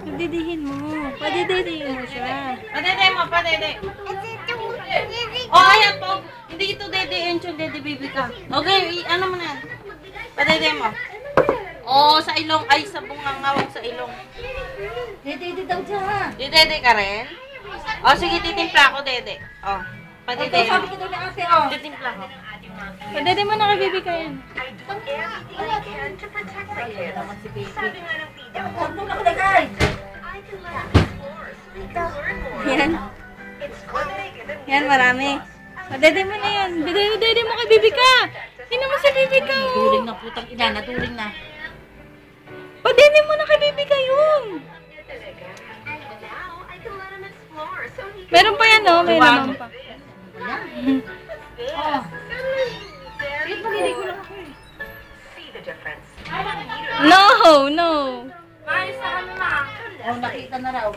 Padidihin mo. Padidihin mo siya. Padede mo, padede. Oh, ayan po. Hindi ito dede, enchon, dede baby ka. Okay, ano mo na yan? Padede mo. Oh, sa ilong. Ay, sa bungangawag sa ilong. Dede daw siya. Dede ka rin? Oh, sige, titimpla ako, dede. Oh, padede Ito, mo. sabi ko daw na ate, oh. Titimpla ko. Padidihin mo na kay baby ka yan. Ano nakalagay? Yan. Yan, marami. Padidihin mo na yan. Dede mo kay baby ka. Sino mo si baby ka, oh. Tuling na putang ina, natuling na. Padidihin mo na kay baby ka yun. Meron pa yan, oh. Meron pa. Oh. No, no. Oh, nakita na raw.